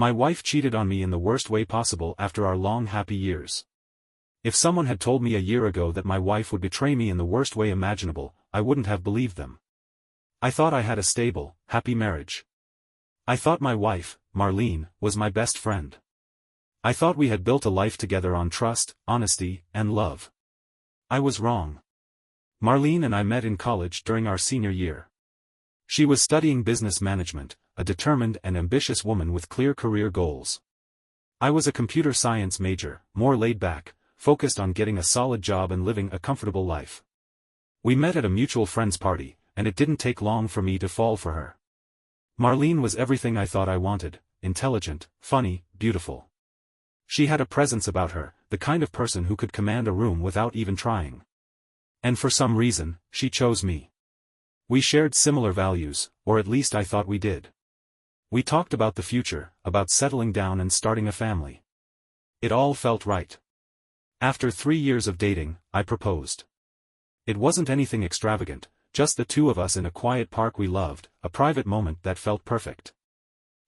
My wife cheated on me in the worst way possible after our long happy years. If someone had told me a year ago that my wife would betray me in the worst way imaginable, I wouldn't have believed them. I thought I had a stable, happy marriage. I thought my wife, Marlene, was my best friend. I thought we had built a life together on trust, honesty, and love. I was wrong. Marlene and I met in college during our senior year. She was studying business management, a determined and ambitious woman with clear career goals. I was a computer science major, more laid back, focused on getting a solid job and living a comfortable life. We met at a mutual friend's party, and it didn't take long for me to fall for her. Marlene was everything I thought I wanted: intelligent, funny, beautiful. She had a presence about her, the kind of person who could command a room without even trying. And for some reason, she chose me. We shared similar values, or at least I thought we did. We talked about the future, about settling down and starting a family. It all felt right. After 3 years of dating, I proposed. It wasn't anything extravagant, just the two of us in a quiet park we loved, a private moment that felt perfect.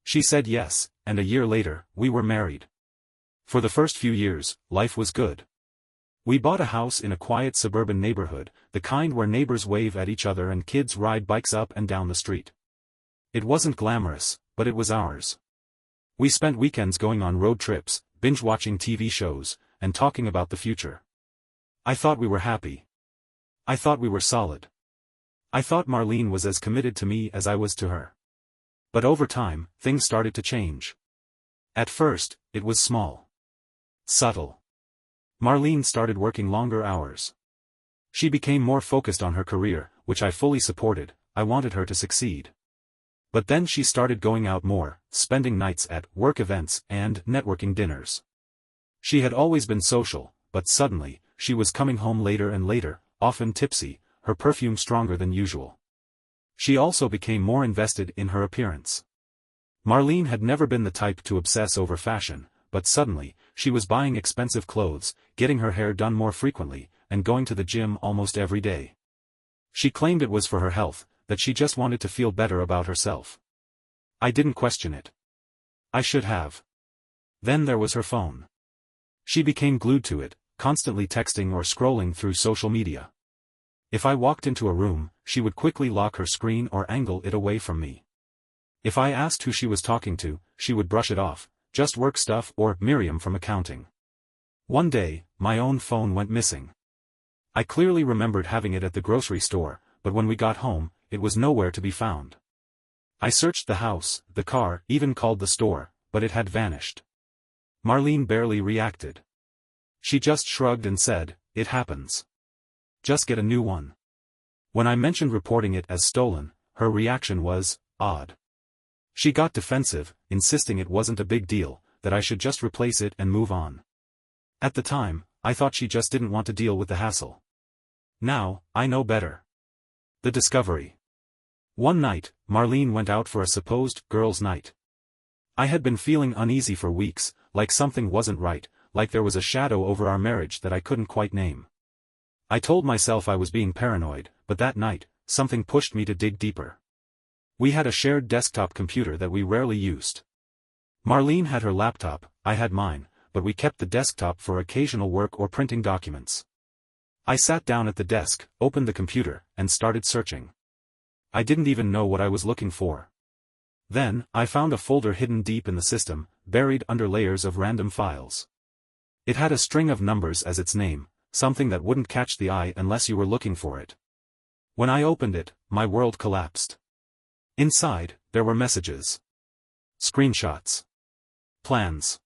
She said yes, and a year later, we were married. For the first few years, life was good. We bought a house in a quiet suburban neighborhood, the kind where neighbors wave at each other and kids ride bikes up and down the street. It wasn't glamorous, but it was ours. We spent weekends going on road trips, binge-watching TV shows, and talking about the future. I thought we were happy. I thought we were solid. I thought Marlene was as committed to me as I was to her. But over time, things started to change. At first, it was small. Subtle. Marlene started working longer hours. She became more focused on her career, which I fully supported. I wanted her to succeed. But then she started going out more, spending nights at work events and networking dinners. She had always been social, but suddenly, she was coming home later and later, often tipsy, her perfume stronger than usual. She also became more invested in her appearance. Marlene had never been the type to obsess over fashion, but suddenly, she was buying expensive clothes, getting her hair done more frequently, and going to the gym almost every day. She claimed it was for her health, that she just wanted to feel better about herself. I didn't question it. I should have. Then there was her phone. She became glued to it, constantly texting or scrolling through social media. If I walked into a room, she would quickly lock her screen or angle it away from me. If I asked who she was talking to, she would brush it off, just work stuff or Miriam from accounting. One day, my own phone went missing. I clearly remembered having it at the grocery store, but when we got home, it was nowhere to be found. I searched the house, the car, even called the store, but it had vanished. Marlene barely reacted. She just shrugged and said, "It happens. Just get a new one." When I mentioned reporting it as stolen, her reaction was odd. She got defensive, insisting it wasn't a big deal, that I should just replace it and move on. At the time, I thought she just didn't want to deal with the hassle. Now, I know better. The discovery. One night, Marlene went out for a supposed girls' night. I had been feeling uneasy for weeks, like something wasn't right, like there was a shadow over our marriage that I couldn't quite name. I told myself I was being paranoid, but that night, something pushed me to dig deeper. We had a shared desktop computer that we rarely used. Marlene had her laptop, I had mine, but we kept the desktop for occasional work or printing documents. I sat down at the desk, opened the computer, and started searching. I didn't even know what I was looking for. Then, I found a folder hidden deep in the system, buried under layers of random files. It had a string of numbers as its name, something that wouldn't catch the eye unless you were looking for it. When I opened it, my world collapsed. Inside, there were messages. Screenshots. Plans.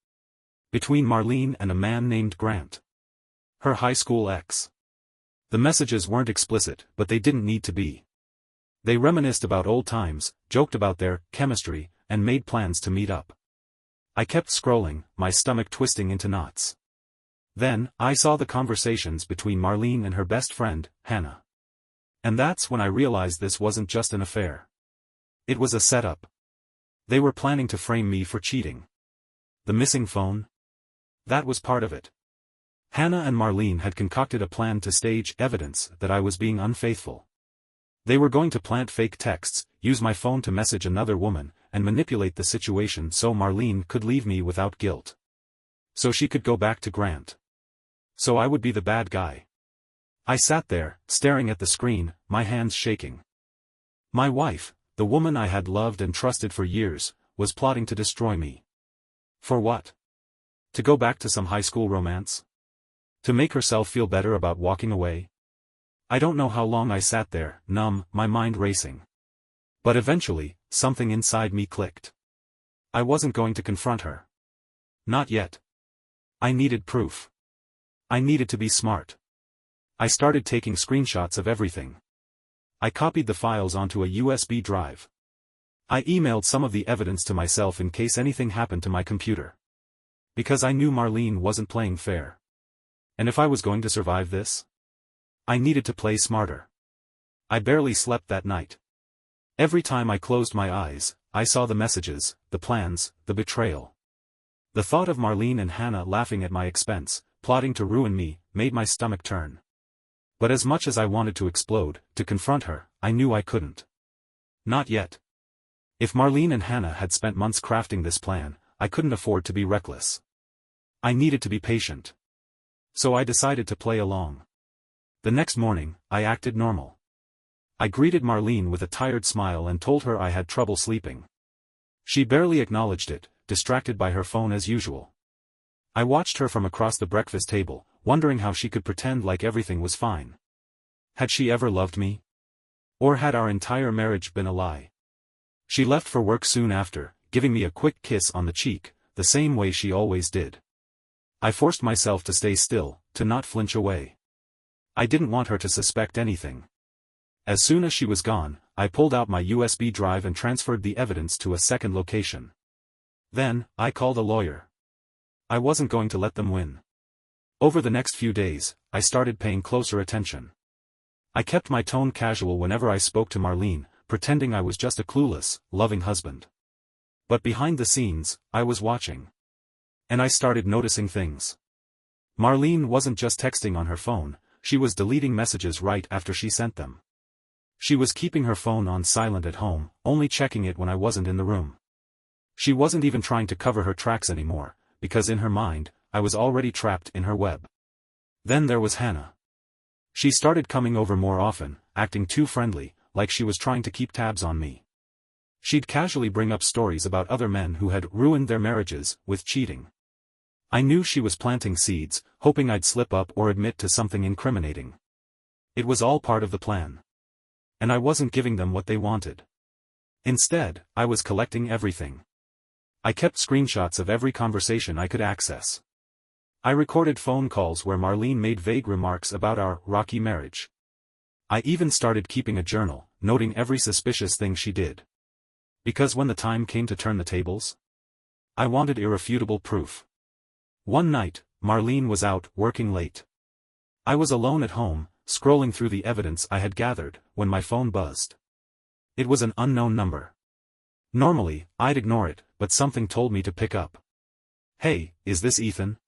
Between Marlene and a man named Grant. Her high school ex. The messages weren't explicit, but they didn't need to be. They reminisced about old times, joked about their chemistry, and made plans to meet up. I kept scrolling, my stomach twisting into knots. Then, I saw the conversations between Marlene and her best friend, Hannah. And that's when I realized this wasn't just an affair. It was a setup. They were planning to frame me for cheating. The missing phone? That was part of it. Hannah and Marlene had concocted a plan to stage evidence that I was being unfaithful. They were going to plant fake texts, use my phone to message another woman, and manipulate the situation so Marlene could leave me without guilt. So she could go back to Grant. So I would be the bad guy. I sat there, staring at the screen, my hands shaking. My wife, the woman I had loved and trusted for years, was plotting to destroy me. For what? To go back to some high school romance? To make herself feel better about walking away? I don't know how long I sat there, numb, my mind racing. But eventually, something inside me clicked. I wasn't going to confront her. Not yet. I needed proof. I needed to be smart. I started taking screenshots of everything. I copied the files onto a USB drive. I emailed some of the evidence to myself in case anything happened to my computer. Because I knew Marlene wasn't playing fair. And if I was going to survive this, I needed to play smarter. I barely slept that night. Every time I closed my eyes, I saw the messages, the plans, the betrayal. The thought of Marlene and Hannah laughing at my expense, plotting to ruin me, made my stomach turn. But as much as I wanted to explode, to confront her, I knew I couldn't. Not yet. If Marlene and Hannah had spent months crafting this plan, I couldn't afford to be reckless. I needed to be patient. So I decided to play along. The next morning, I acted normal. I greeted Marlene with a tired smile and told her I had trouble sleeping. She barely acknowledged it, distracted by her phone as usual. I watched her from across the breakfast table, wondering how she could pretend like everything was fine. Had she ever loved me? Or had our entire marriage been a lie? She left for work soon after, giving me a quick kiss on the cheek, the same way she always did. I forced myself to stay still, to not flinch away. I didn't want her to suspect anything. As soon as she was gone, I pulled out my USB drive and transferred the evidence to a second location. Then, I called a lawyer. I wasn't going to let them win. Over the next few days, I started paying closer attention. I kept my tone casual whenever I spoke to Marlene, pretending I was just a clueless, loving husband. But behind the scenes, I was watching. And I started noticing things. Marlene wasn't just texting on her phone, she was deleting messages right after she sent them. She was keeping her phone on silent at home, only checking it when I wasn't in the room. She wasn't even trying to cover her tracks anymore, because in her mind, I was already trapped in her web. Then there was Hannah. She started coming over more often, acting too friendly, like she was trying to keep tabs on me. She'd casually bring up stories about other men who had ruined their marriages with cheating. I knew she was planting seeds, hoping I'd slip up or admit to something incriminating. It was all part of the plan. And I wasn't giving them what they wanted. Instead, I was collecting everything. I kept screenshots of every conversation I could access. I recorded phone calls where Marlene made vague remarks about our rocky marriage. I even started keeping a journal, noting every suspicious thing she did. Because when the time came to turn the tables, I wanted irrefutable proof. One night, Marlene was out, working late. I was alone at home, scrolling through the evidence I had gathered, when my phone buzzed. It was an unknown number. Normally, I'd ignore it, but something told me to pick up. Hey, is this Ethan?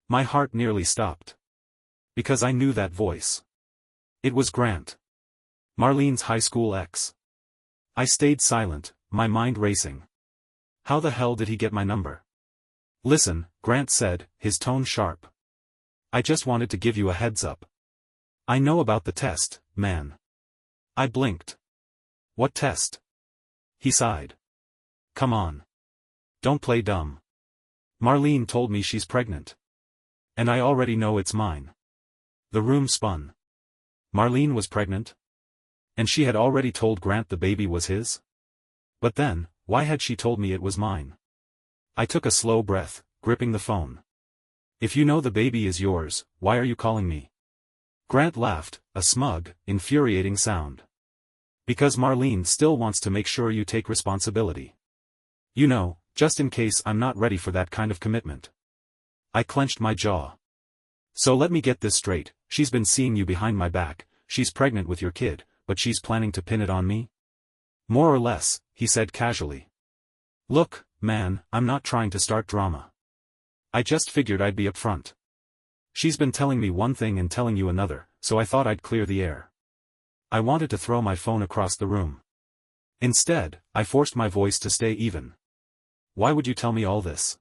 My heart nearly stopped. Because I knew that voice. It was Grant. Marlene's high school ex. I stayed silent, my mind racing. How the hell did he get my number? Listen, Grant said, his tone sharp. I just wanted to give you a heads up. I know about the test, man. I blinked. What test? He sighed. Come on. Don't play dumb. Marlene told me she's pregnant. And I already know it's mine. The room spun. Marlene was pregnant? And she had already told Grant the baby was his? But then, why had she told me it was mine? I took a slow breath, gripping the phone. If you know the baby is yours, why are you calling me? Grant laughed, a smug, infuriating sound. Because Marlene still wants to make sure you take responsibility. You know, just in case I'm not ready for that kind of commitment. I clenched my jaw. So let me get this straight, she's been seeing you behind my back, she's pregnant with your kid, but she's planning to pin it on me? More or less, he said casually. Look, man, I'm not trying to start drama. I just figured I'd be upfront. She's been telling me one thing and telling you another, so I thought I'd clear the air. I wanted to throw my phone across the room. Instead, I forced my voice to stay even. Why would you tell me all this?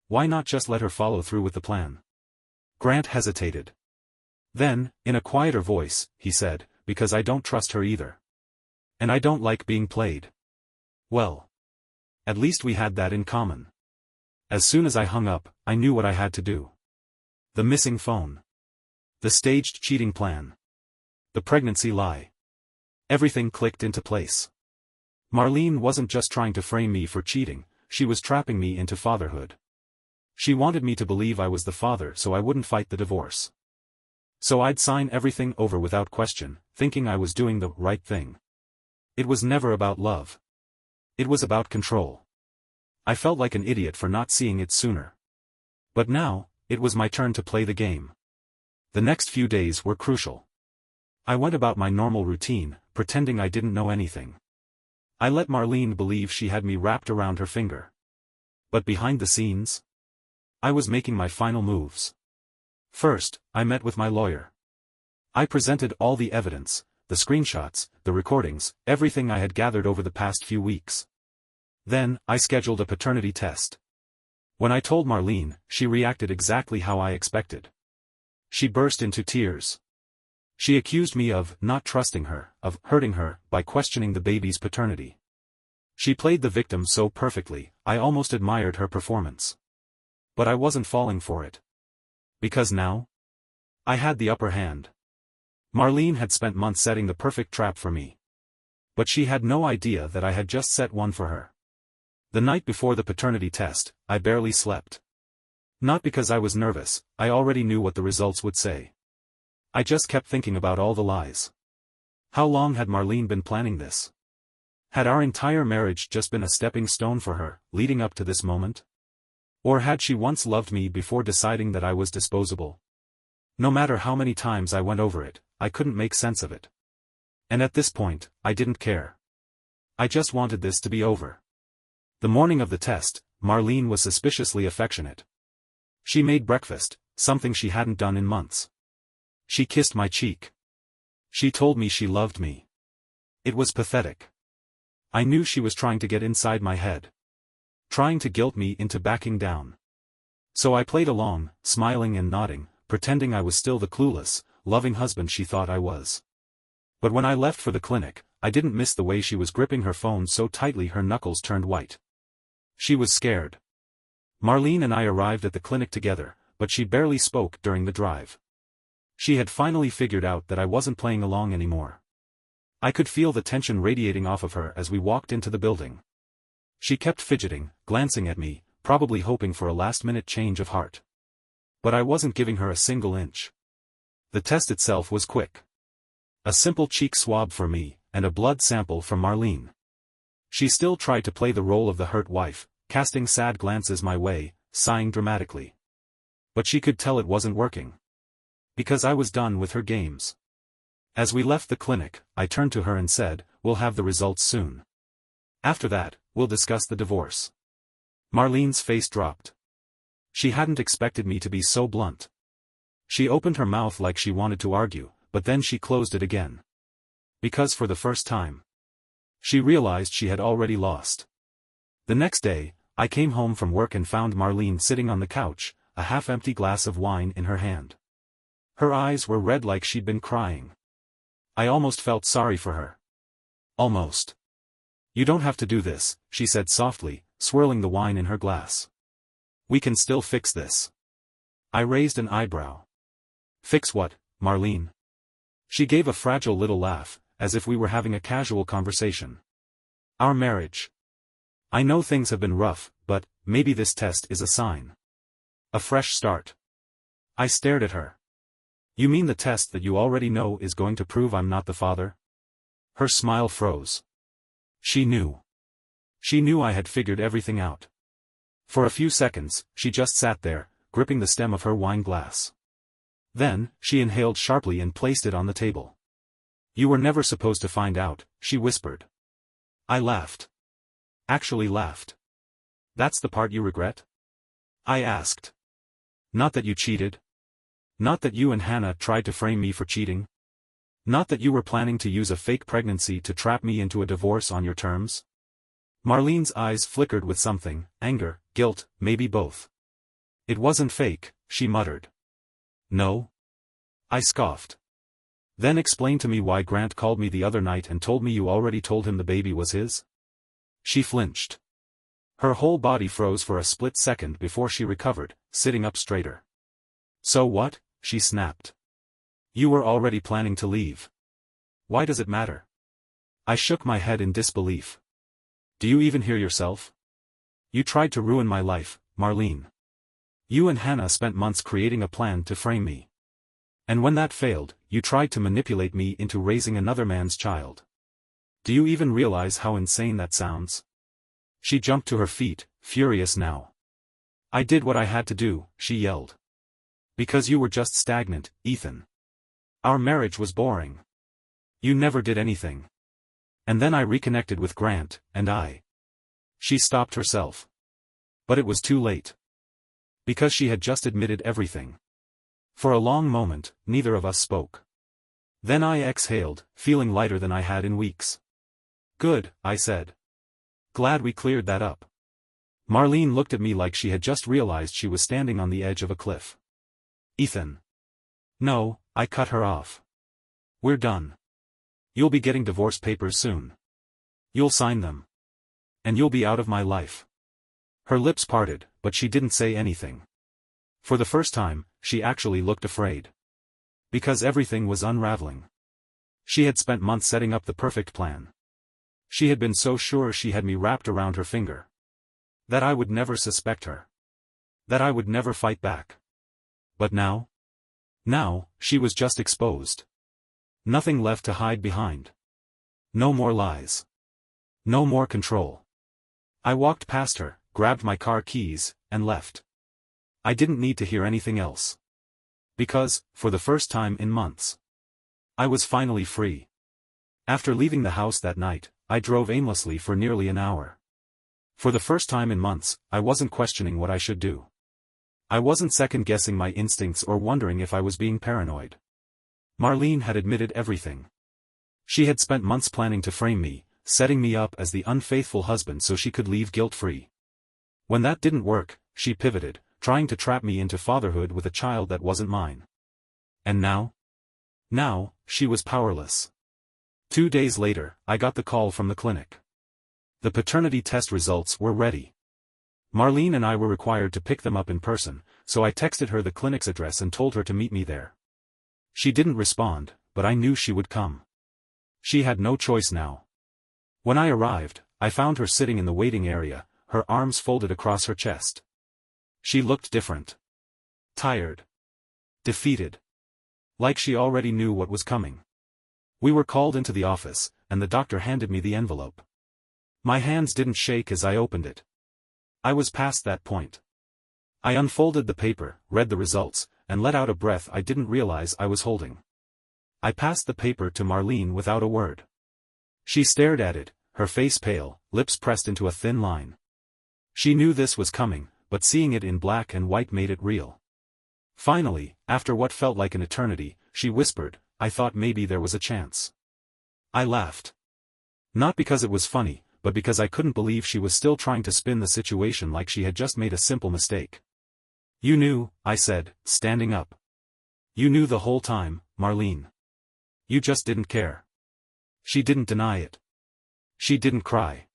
Why not just let her follow through with the plan? Grant hesitated. Then, in a quieter voice, he said, because I don't trust her either. And I don't like being played. Well. At least we had that in common. As soon as I hung up, I knew what I had to do. The missing phone. The staged cheating plan. The pregnancy lie. Everything clicked into place. Marlene wasn't just trying to frame me for cheating, she was trapping me into fatherhood. She wanted me to believe I was the father so I wouldn't fight the divorce. So I'd sign everything over without question, thinking I was doing the right thing. It was never about love. It was about control. I felt like an idiot for not seeing it sooner. But now, it was my turn to play the game. The next few days were crucial. I went about my normal routine, pretending I didn't know anything. I let Marlene believe she had me wrapped around her finger. But behind the scenes, I was making my final moves. First, I met with my lawyer. I presented all the evidence, the screenshots, the recordings, everything I had gathered over the past few weeks. Then, I scheduled a paternity test. When I told Marlene, she reacted exactly how I expected. She burst into tears. She accused me of not trusting her, of hurting her, by questioning the baby's paternity. She played the victim so perfectly, I almost admired her performance. But I wasn't falling for it. Because now, I had the upper hand. Marlene had spent months setting the perfect trap for me. But she had no idea that I had just set one for her. The night before the paternity test, I barely slept. Not because I was nervous, I already knew what the results would say. I just kept thinking about all the lies. How long had Marlene been planning this? Had our entire marriage just been a stepping stone for her, leading up to this moment? Or had she once loved me before deciding that I was disposable? No matter how many times I went over it, I couldn't make sense of it. And at this point, I didn't care. I just wanted this to be over. The morning of the test, Marlene was suspiciously affectionate. She made breakfast, something she hadn't done in months. She kissed my cheek. She told me she loved me. It was pathetic. I knew she was trying to get inside my head. Trying to guilt me into backing down. So I played along, smiling and nodding, pretending I was still the clueless, loving husband she thought I was. But when I left for the clinic, I didn't miss the way she was gripping her phone so tightly her knuckles turned white. She was scared. Marlene and I arrived at the clinic together, but she barely spoke during the drive. She had finally figured out that I wasn't playing along anymore. I could feel the tension radiating off of her as we walked into the building. She kept fidgeting, glancing at me, probably hoping for a last-minute change of heart. But I wasn't giving her a single inch. The test itself was quick. A simple cheek swab for me, and a blood sample from Marlene. She still tried to play the role of the hurt wife, casting sad glances my way, sighing dramatically. But she could tell it wasn't working. Because I was done with her games. As we left the clinic, I turned to her and said, "We'll have the results soon. After that, we'll discuss the divorce." Marlene's face dropped. She hadn't expected me to be so blunt. She opened her mouth like she wanted to argue, but then she closed it again. Because for the first time, she realized she had already lost. The next day, I came home from work and found Marlene sitting on the couch, a half-empty glass of wine in her hand. Her eyes were red like she'd been crying. I almost felt sorry for her. Almost. "You don't have to do this," she said softly, swirling the wine in her glass. "We can still fix this." I raised an eyebrow. "Fix what, Marlene?" She gave a fragile little laugh, as if we were having a casual conversation. "Our marriage. I know things have been rough, but maybe this test is a sign. A fresh start." I stared at her. "You mean the test that you already know is going to prove I'm not the father?" Her smile froze. She knew. She knew I had figured everything out. For a few seconds, she just sat there, gripping the stem of her wine glass. Then, she inhaled sharply and placed it on the table. "You were never supposed to find out," she whispered. I laughed. Actually laughed. "That's the part you regret?" I asked. "Not that you cheated? Not that you and Hannah tried to frame me for cheating? Not that you were planning to use a fake pregnancy to trap me into a divorce on your terms? Marlene's eyes flickered with something, anger, guilt, maybe both. It wasn't fake, she muttered. No? I scoffed. Then explain to me why Grant called me the other night and told me you already told him the baby was his? She flinched. Her whole body froze for a split second before she recovered, sitting up straighter. So what? She snapped. You were already planning to leave. Why does it matter? I shook my head in disbelief. Do you even hear yourself? You tried to ruin my life, Marlene. You and Hannah spent months creating a plan to frame me. And when that failed, you tried to manipulate me into raising another man's child. Do you even realize how insane that sounds? She jumped to her feet, furious now. I did what I had to do, she yelled. Because you were just stagnant, Ethan. Our marriage was boring. You never did anything. And then I reconnected with Grant, and I. She stopped herself. But it was too late. Because she had just admitted everything. For a long moment, neither of us spoke. Then I exhaled, feeling lighter than I had in weeks. Good, I said. Glad we cleared that up. Marlene looked at me like she had just realized she was standing on the edge of a cliff. Ethan. No, I cut her off. We're done. You'll be getting divorce papers soon. You'll sign them. And you'll be out of my life. Her lips parted, but she didn't say anything. For the first time, she actually looked afraid. Because everything was unraveling. She had spent months setting up the perfect plan. She had been so sure she had me wrapped around her finger. That I would never suspect her. That I would never fight back. But now? Now, she was just exposed. Nothing left to hide behind. No more lies. No more control. I walked past her, grabbed my car keys, and left. I didn't need to hear anything else. Because, for the first time in months, I was finally free. After leaving the house that night, I drove aimlessly for nearly an hour. For the first time in months, I wasn't questioning what I should do. I wasn't second-guessing my instincts or wondering if I was being paranoid. Marlene had admitted everything. She had spent months planning to frame me, setting me up as the unfaithful husband so she could leave guilt-free. When that didn't work, she pivoted, trying to trap me into fatherhood with a child that wasn't mine. And now? Now, she was powerless. 2 days later, I got the call from the clinic. The paternity test results were ready. Marlene and I were required to pick them up in person, so I texted her the clinic's address and told her to meet me there. She didn't respond, but I knew she would come. She had no choice now. When I arrived, I found her sitting in the waiting area, her arms folded across her chest. She looked different. Tired. Defeated. Like she already knew what was coming. We were called into the office, and the doctor handed me the envelope. My hands didn't shake as I opened it. I was past that point. I unfolded the paper, read the results, and let out a breath I didn't realize I was holding. I passed the paper to Marlene without a word. She stared at it, her face pale, lips pressed into a thin line. She knew this was coming, but seeing it in black and white made it real. Finally, after what felt like an eternity, she whispered, "I thought maybe there was a chance." I laughed. Not because it was funny, but because I couldn't believe she was still trying to spin the situation like she had just made a simple mistake. "You knew," I said, standing up. "You knew the whole time, Marlene. You just didn't care." She didn't deny it. She didn't cry.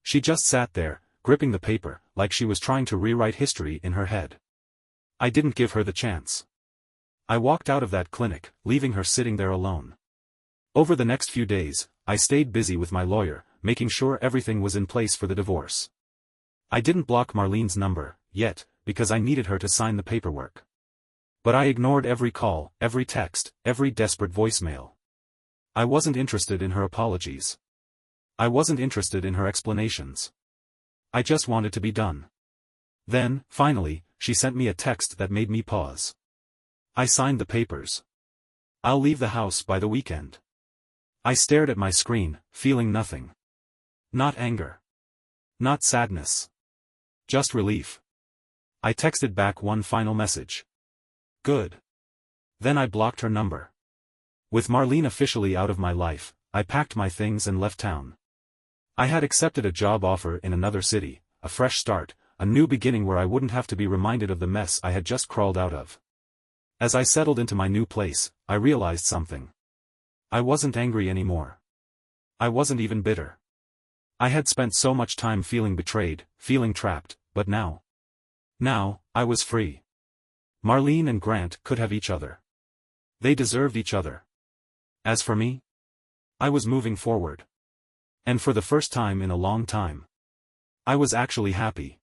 She just sat there, gripping the paper, like she was trying to rewrite history in her head. I didn't give her the chance. I walked out of that clinic, leaving her sitting there alone. Over the next few days, I stayed busy with my lawyer, making sure everything was in place for the divorce. I didn't block Marlene's number, yet, because I needed her to sign the paperwork. But I ignored every call, every text, every desperate voicemail. I wasn't interested in her apologies. I wasn't interested in her explanations. I just wanted to be done. Then, finally, she sent me a text that made me pause. I signed the papers. I'll leave the house by the weekend. I stared at my screen, feeling nothing. Not anger. Not sadness. Just relief. I texted back one final message. Good. Then I blocked her number. With Marlene officially out of my life, I packed my things and left town. I had accepted a job offer in another city, a fresh start, a new beginning where I wouldn't have to be reminded of the mess I had just crawled out of. As I settled into my new place, I realized something. I wasn't angry anymore. I wasn't even bitter. I had spent so much time feeling betrayed, feeling trapped, but now, I was free. Marlene and Grant could have each other. They deserved each other. As for me, I was moving forward. And for the first time in a long time, I was actually happy.